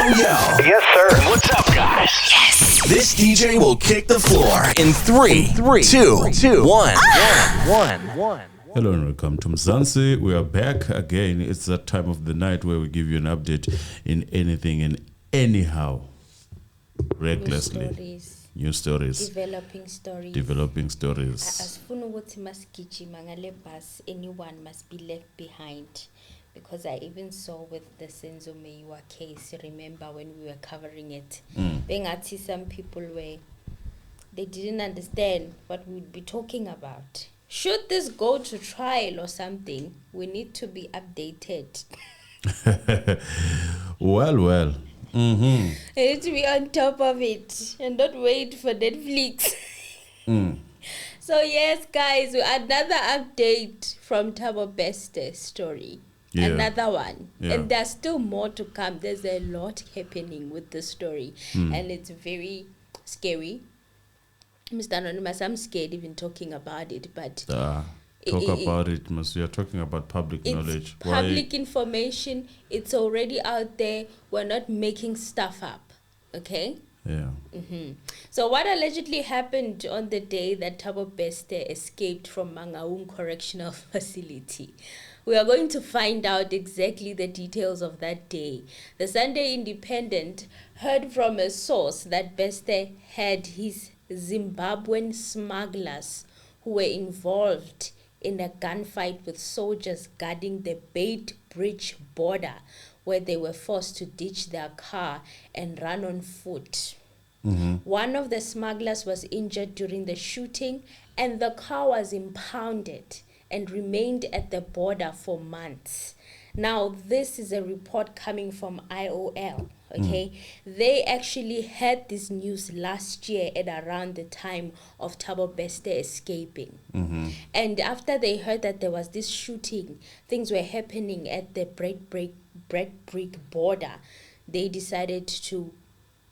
Yo. Yes, sir. What's up, guys? Yes. This DJ will kick the floor in three, two, one. Hello and welcome to Mzansi. We are back again. It's that time of the night where we give you an update in anything and anyhow, recklessly. New stories. Developing stories. Asifuna ukuthi masigijima ngale bus, anyone must be left behind. Because I even saw with the Senzo Meyiwa case, remember when we were covering it, bengathi some people they didn't understand what we'd be talking about. Should this go to trial or something, we need to be updated. Well. I need to be on top of it and not wait for Netflix. So yes, guys, another update from Thabo Beste's story. Yeah. Another one. Yeah. And there's still more to come. There's a lot happening with the story. And it's very scary. Mr. Anonymous, I'm scared even talking about it, but about it. You're talking about public knowledge. Public information. It's already out there. We're not making stuff up. Okay? Yeah. So what allegedly happened on the day that Thabo Beste escaped from Mangaung Correctional Facility? We are going to find out exactly the details of that day. The Sunday Independent heard from a source that Beste had his Zimbabwean smugglers who were involved in a gunfight with soldiers guarding the Beit Bridge border, where they were forced to ditch their car and run on foot. One of the smugglers was injured during the shooting, and the car was impounded and remained at the border for months. Now, this is a report coming from IOL, okay? They actually had this news last year at around the time of Thabo Beste escaping. And after they heard that there was this shooting, things were happening at the Bribery border, they decided to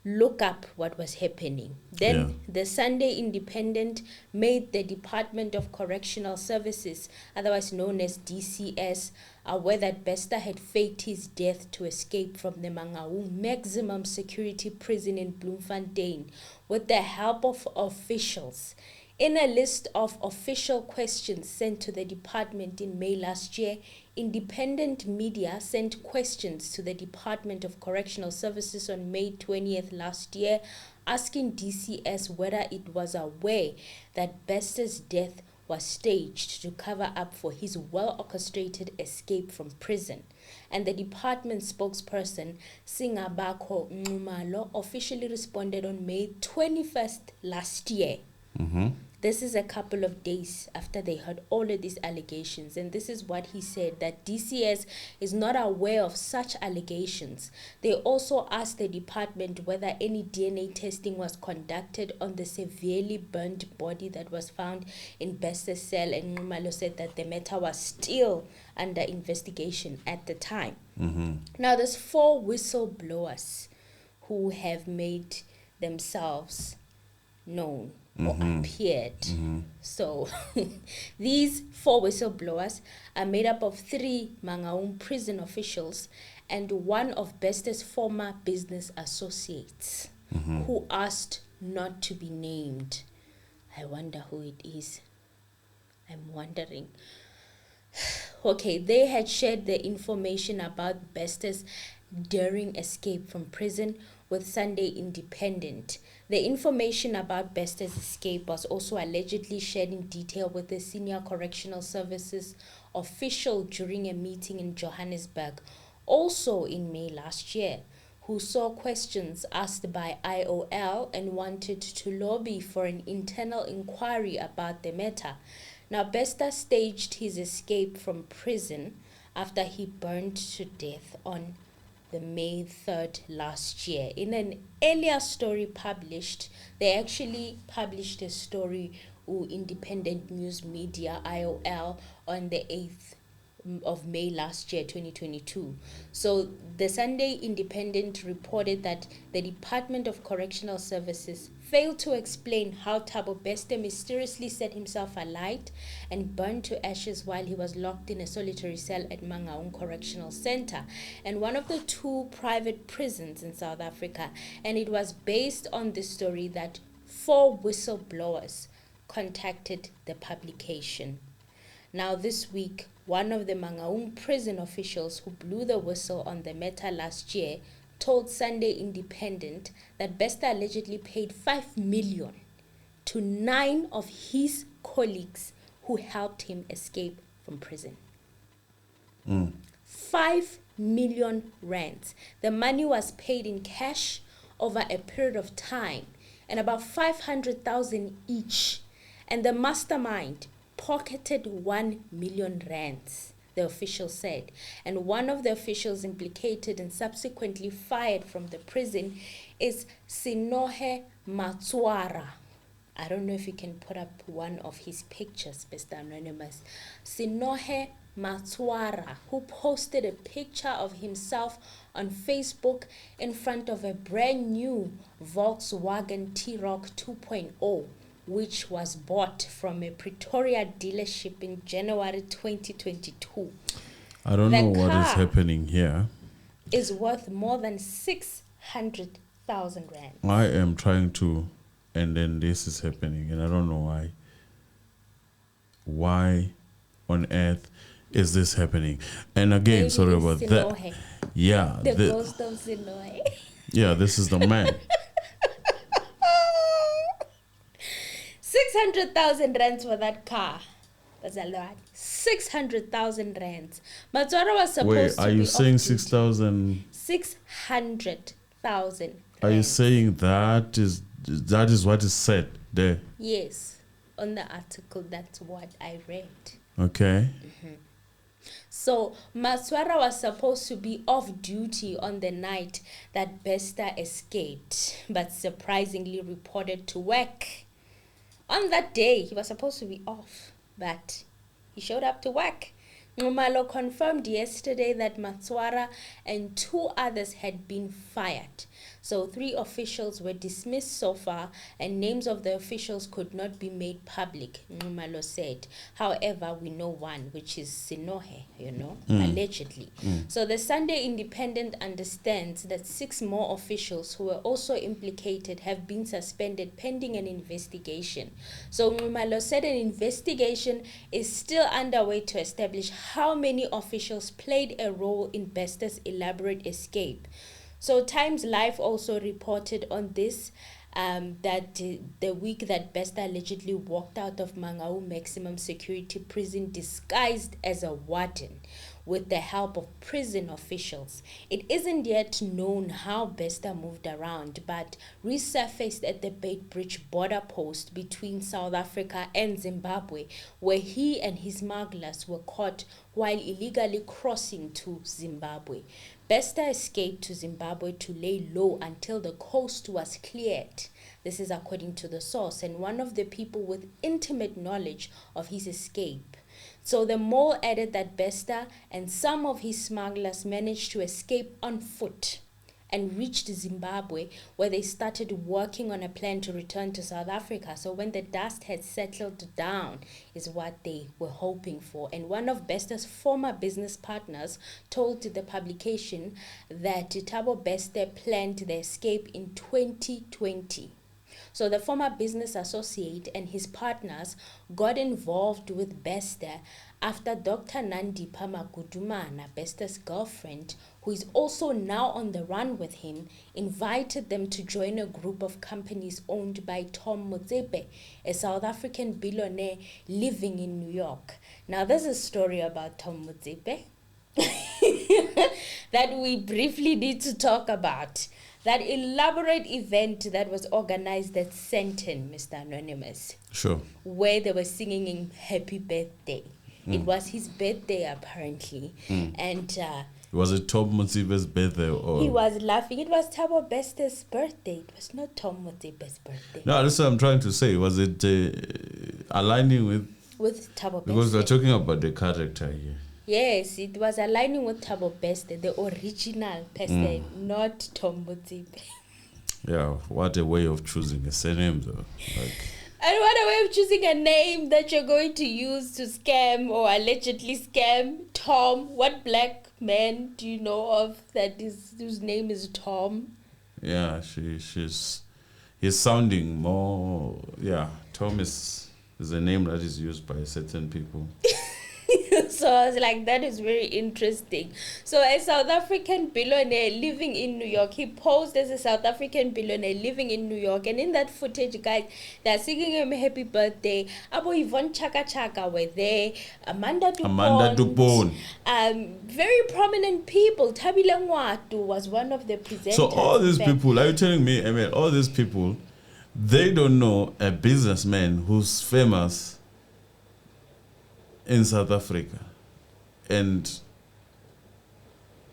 look up what was happening. Then the Sunday Independent made the Department of Correctional Services, otherwise known as DCS, aware that Bester had faked his death to escape from the Mangaung maximum security prison in Bloemfontein with the help of officials. In a list of official questions sent to the department in May last year, independent media sent questions to the Department of Correctional Services on May 20th last year, asking DCS whether it was aware that Bester's death was staged to cover up for his well-orchestrated escape from prison. And the department spokesperson, Singabako Nxumalo, officially responded on May 21st last year. This is a couple of days after they heard all of these allegations, and this is what he said, that DCS is not aware of such allegations. They also asked the department whether any DNA testing was conducted on the severely burned body that was found in Bester's cell, and Nxumalo said that the matter was still under investigation at the time. Now, there's 4 whistleblowers who have made themselves known or appeared. So these 4 whistleblowers are made up of 3 Mangaung prison officials and 1 of Beste's former business associates who asked not to be named. I wonder who it is. I'm wondering. Okay, they had shared the information about Beste's daring escape from prison with Sunday Independent. The information about Beste's escape was also allegedly shared in detail with the senior correctional services official during a meeting in Johannesburg, also in May last year, who saw questions asked by IOL and wanted to lobby for an internal inquiry about the matter. Now, Bester staged his escape from prison after he burned to death on the May 3rd last year. In an earlier story published, they actually published a story independent news media, IOL, on the 8th of May last year, 2022. So the Sunday Independent reported that the Department of Correctional Services failed to explain how Thabo Bester mysteriously set himself alight and burned to ashes while he was locked in a solitary cell at Mangaung Correctional Center, and one of the 2 private prisons in South Africa. And it was based on the story that 4 whistleblowers contacted the publication. Now this week, one of the Mangaung prison officials who blew the whistle on the matter last year told Sunday Independent that Bester allegedly paid 5 million to 9 of his colleagues who helped him escape from prison. 5 million rands. The money was paid in cash over a period of time, and about 500,000 each. And the mastermind pocketed 1 million rands, the official said. And one of the officials implicated and subsequently fired from the prison is Sh00t Matswara. I don't know if you can put up one of his pictures, Mr. Anonymous. Sh00t Matswara, who posted a picture of himself on Facebook in front of a brand new Volkswagen T-Roc 2.0, which was bought from a Pretoria dealership in January 2022. I don't know what is happening here. Is worth more than 600,000 rand. I am trying to, and then this is happening, and I don't know why. Why on earth is this happening? And again, Maybe sorry about that. Sh00t. Yeah. The ghost of Sh00t. Yeah, this is the man. 600,000 rands for that car. That's a lot. 600,000 rands. Matswara was supposed to be. Wait, are you saying 6,000? 600,000. Are you saying that is what is said there? Yes. On the article, that's what I read. Okay. So Matswara was supposed to be off duty on the night that Bester escaped, but surprisingly reported to work. On that day, he was supposed to be off, but he showed up to work. Ngumalo confirmed yesterday that Matswara and 2 others had been fired. So 3 officials were dismissed so far, and names of the officials could not be made public, Ngumalo said. However, we know one, which is Sh00t, allegedly. So the Sunday Independent understands that 6 more officials who were also implicated have been suspended pending an investigation. So Ngumalo said an investigation is still underway to establish how many officials played a role in Bester's elaborate escape. So Times Live also reported on this, that the week that Bester allegedly walked out of Mangaung maximum security prison disguised as a warden with the help of prison officials. It isn't yet known how Bester moved around, but resurfaced at the Beitbridge border post between South Africa and Zimbabwe, where he and his smugglers were caught while illegally crossing to Zimbabwe. Bester escaped to Zimbabwe to lay low until the coast was cleared. This is according to the source, and one of the people with intimate knowledge of his escape. So the mole added that Bester and some of his smugglers managed to escape on foot and reached Zimbabwe, where they started working on a plan to return to South Africa. So when the dust had settled down is what they were hoping for. And one of Bester's former business partners told the publication that Thabo Bester planned the escape in 2020. So the former business associate and his partners got involved with Bester after Dr. Nandipha Magudumana, Bester's girlfriend, who is also now on the run with him, invited them to join a group of companies owned by Tom Motsepe, a South African billionaire living in New York. Now, there's a story about Tom Motsepe that we briefly need to talk about. That elaborate event that was organized at Sandton, Mr. Anonymous. Sure. Where they were singing him happy birthday. It was his birthday, apparently. And was it Tom Motsepe's birthday? Or? He was laughing. It was Thabo Bester's birthday. It was not Tom Motsepe's birthday. No, that's what I'm trying to say. Was it aligning with Thabo Bester? Because we're talking about the character here. Yes, it was aligning with Thabo Beste, the original Beste, not Tom Motsepe. Yeah, what a way of choosing a surname, though. Like, And what a way of choosing a name that you're going to use to scam or allegedly scam. Tom, what black man do you know of whose name is Tom? yeah, he's sounding more. Yeah, Tom is a name that is used by certain people. So I was like, that is very interesting. So a South African billionaire living in New York, he posed as a South African billionaire living in New York, and in that footage, guys, they're singing him happy birthday. Abo Yvonne Chaka Chaka were there, Amanda Dupont, very prominent people. Tabile Ngwatu was one of the presenters. So all these people, are you telling me, I mean, all these people, they don't know a businessman who's famous in South Africa, and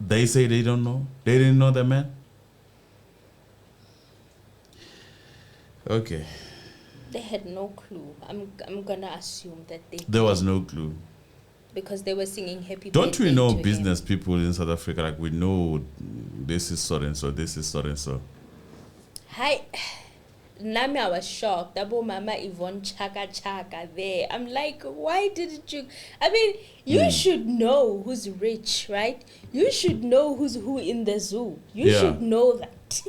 they say they don't know? They didn't know the man? Okay. They had no clue. I'm gonna assume that there was no clue. Because they were singing happy Don't birthday we know to business him. people in South Africa? Like, we know this is so and so, this is so and so. Hi. Nami, I was shocked. Abo Mama Yvonne Chaka Chaka there. I'm like, why didn't you? I mean, you should know who's rich, right? You should know who's who in the zoo. You should know that.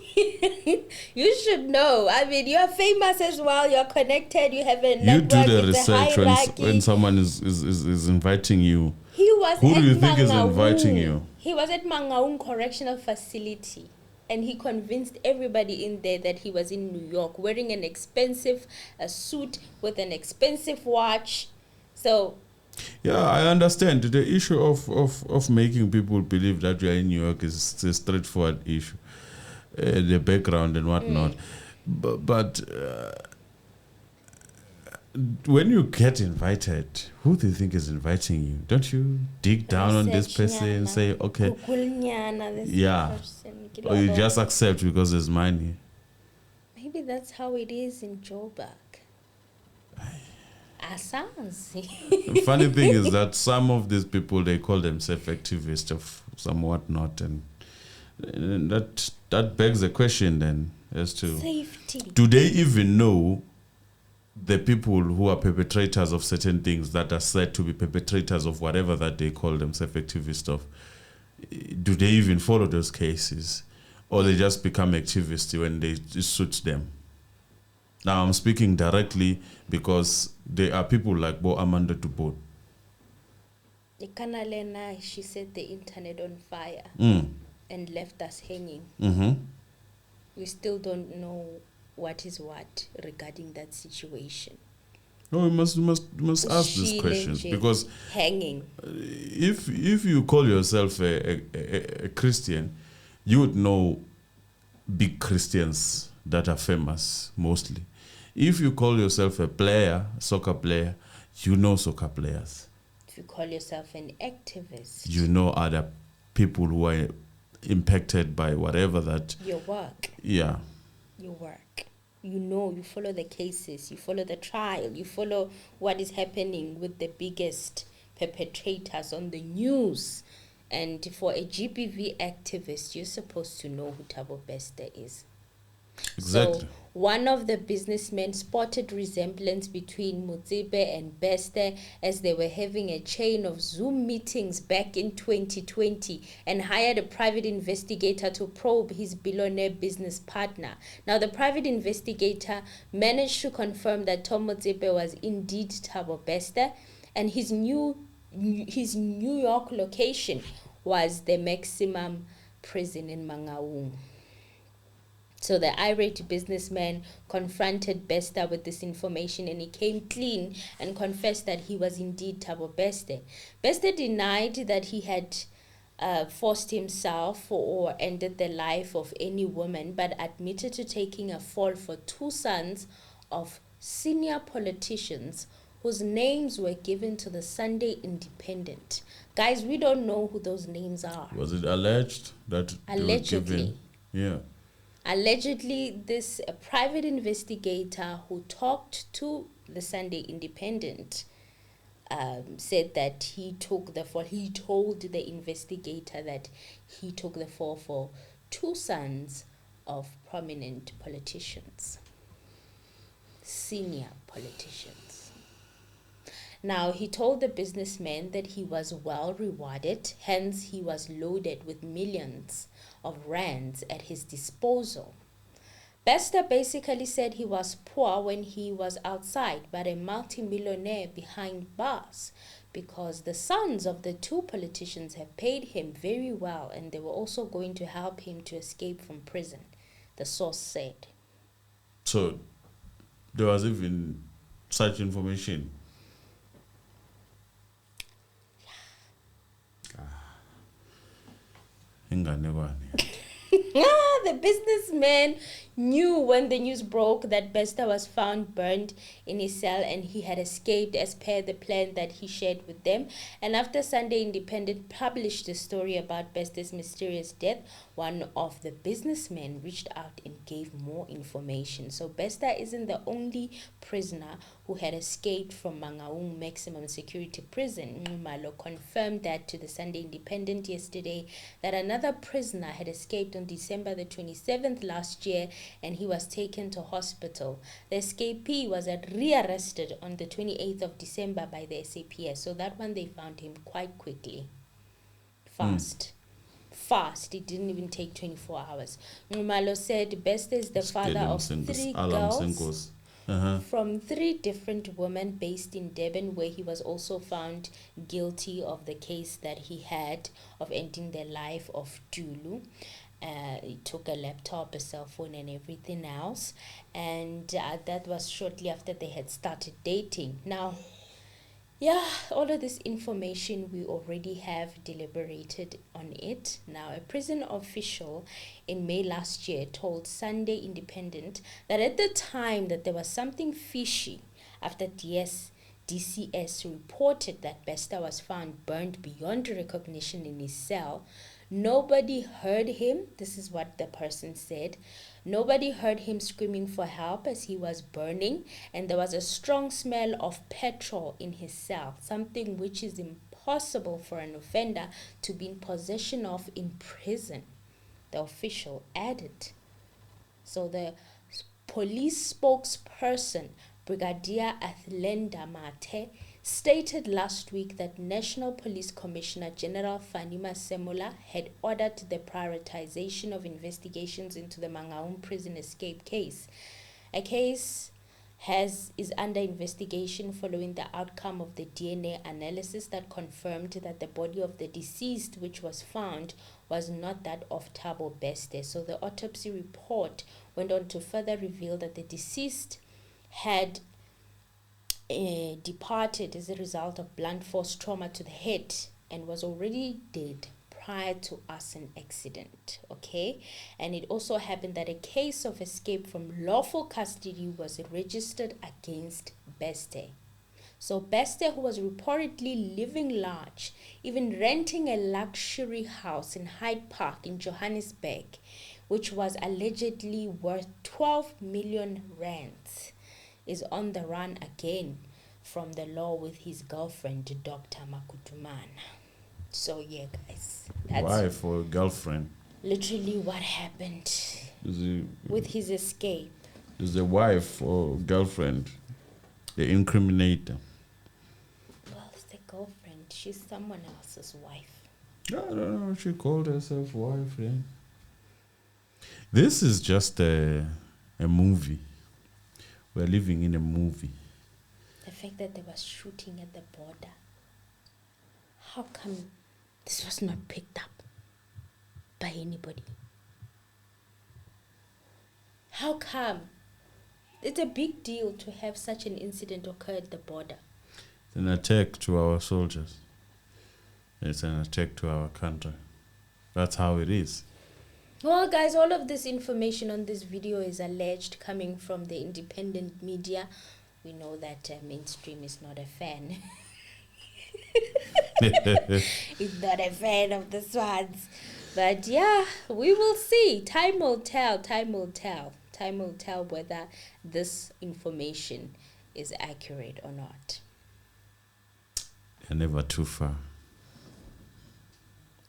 You should know. I mean, you're famous as well. You're connected. You have a network. You do the it's research a hierarchy. when someone is inviting you. He was Who at do you think is Mangaung. inviting you? He was at Mangaung Correctional Facility. And he convinced everybody in there that he was in New York wearing an expensive suit with an expensive watch. So, yeah, I understand. The issue of making people believe that you are in New York is a straightforward issue. The background and whatnot. But when you get invited, who do you think is inviting you? Don't you dig down on this person and say, okay, yeah, or you just accept because there's money? Maybe that's how it is in Joburg. The funny thing is that some of these people, they call themselves activists of some whatnot, and that begs the question then as to safety. Do they even know the people who are perpetrators of certain things that are said to be perpetrators of whatever that they call themselves activists of? Do they even follow those cases, or they just become activists when it suits them? Now I'm speaking directly because there are people like Amanda Dupont. She set the internet on fire and left us hanging. We still don't know what is what regarding that situation. No, we must ask these questions, because hanging. If you call yourself a Christian, you would know big Christians that are famous mostly. If you call yourself a player, soccer player, you know soccer players. If you call yourself an activist, you know other people who are impacted by whatever that. Your work. Yeah. Your work. You know, you follow the cases, you follow the trial, you follow what is happening with the biggest perpetrators on the news. And for a GBV activist, you're supposed to know who Thabo Beste is. Exactly. So one of the businessmen spotted resemblance between Motsepe and Beste as they were having a chain of Zoom meetings back in 2020 and hired a private investigator to probe his billionaire business partner. Now, the private investigator managed to confirm that Tom Motsepe was indeed Thabo Beste, and his New York location was the maximum prison in Mangaung. So the irate businessman confronted Beste with this information, and he came clean and confessed that he was indeed Thabo Beste. Beste denied that he had forced himself or ended the life of any woman, but admitted to taking a fall for two sons of senior politicians whose names were given to the Sunday Independent. Guys, we don't know who those names are. Was it alleged that allegedly? They were given? Yeah. Allegedly, this private investigator who talked to the Sunday Independent said that he told the investigator that he took the fall for two sons of prominent politicians, senior politicians. Now, he told the businessman that he was well rewarded, hence he was loaded with millions of rands at his disposal. Bester basically said he was poor when he was outside, but a multi-millionaire behind bars, because the sons of the two politicians have paid him very well and they were also going to help him to escape from prison, the source said. So there was even such information. The businessman knew when the news broke that Bester was found burned in his cell and he had escaped as per the plan that he shared with them. And after Sunday Independent published the story about Bester's mysterious death, one of the businessmen reached out and gave more information. So Bester isn't the only prisoner who had escaped from Mangaung maximum security prison. Malo confirmed that to the Sunday Independent yesterday that another prisoner had escaped on December the 27th last year and he was taken to hospital. The escapee was rearrested on the 28th of December by the SAPS. So that one they found him quite quickly. Fast. It didn't even take 24 hours. Malo said Bester is the father of three girls from three different women based in Durban, where he was also found guilty of the case that he had of ending the life of Tulu. He took a laptop, a cell phone and everything else, and that was shortly after they had started dating. Now, all of this information we already have deliberated on it. Now, a prison official in May last year told Sunday Independent that at the time that there was something fishy after DCS reported that Bester was found burned beyond recognition in his cell. Nobody heard him. This is what the person said. Nobody heard him screaming for help as he was burning, and there was a strong smell of petrol in his cell, something which is impossible for an offender to be in possession of in prison, the official added. So the police spokesperson, Brigadier Athlenda Mate, stated last week that National Police Commissioner General Fanima Semola had ordered the prioritization of investigations into the Mangaung prison escape case. A case is under investigation following the outcome of the DNA analysis that confirmed that the body of the deceased, which was found, was not that of Thabo Bester. So the autopsy report went on to further reveal that the deceased had departed as a result of blunt force trauma to the head and was already dead prior to arson accident. Okay, and it also happened that a case of escape from lawful custody was registered against Bester. So Bester, who was reportedly living large, even renting a luxury house in Hyde Park in Johannesburg, which was allegedly worth 12 million rands, is on the run again from the law with his girlfriend, Dr. Makutumana. So yeah, guys, that's wife or girlfriend. Literally what happened with his escape. Is the wife or girlfriend the incriminator? Well, it's the girlfriend. She's someone else's wife. I don't know. She called herself wife. Yeah. This is just a movie. We're living in a movie. The fact that they were shooting at the border. How come this was not picked up by anybody? How come? It's a big deal to have such an incident occur at the border. It's an attack to our soldiers. It's an attack to our country. That's how it is. Well, guys, all of this information on this video is alleged coming from the independent media. We know that mainstream is not a fan. It's not a fan of the Swans. But yeah, we will see. Time will tell. Time will tell whether this information is accurate or not. You're never too far.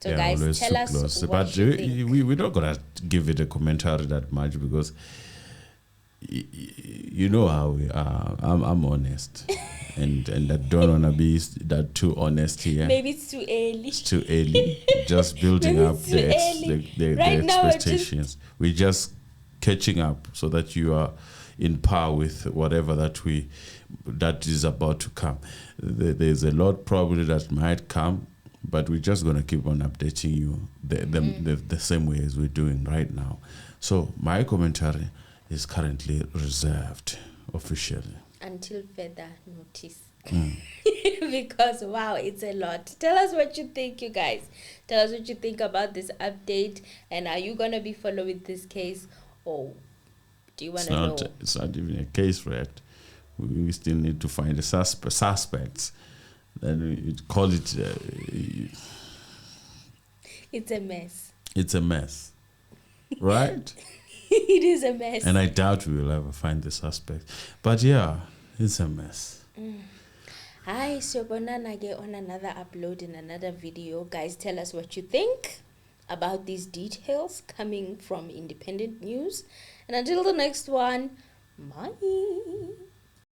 So Yeah, guys, always tell too us close. what But you think. we're not gonna give it a commentary that much because you know how we are. I'm honest, and I don't wanna be that too honest here. Maybe it's too early. It's too early. Just building Maybe up it's too early. the Right now, we're just- expectations. We're just catching up so that you are in par with whatever that is about to come. There's a lot probably that might come, but we're just gonna keep on updating you the same way as we're doing right now. So my commentary is currently reserved officially. Until further notice. Because wow, it's a lot. Tell us what you think, you guys. Tell us what you think about this update, and are you gonna be following this case, or do you want to know? It's not even a case yet. We still need to find the suspects. Then we call it. It's a mess. It's a mess, right? It is a mess. And I doubt we will ever find the suspect. But yeah, it's a mess. Hi, siyobonana ke on another upload in another video. Guys, tell us what you think about these details coming from independent news. And until the next one, bye.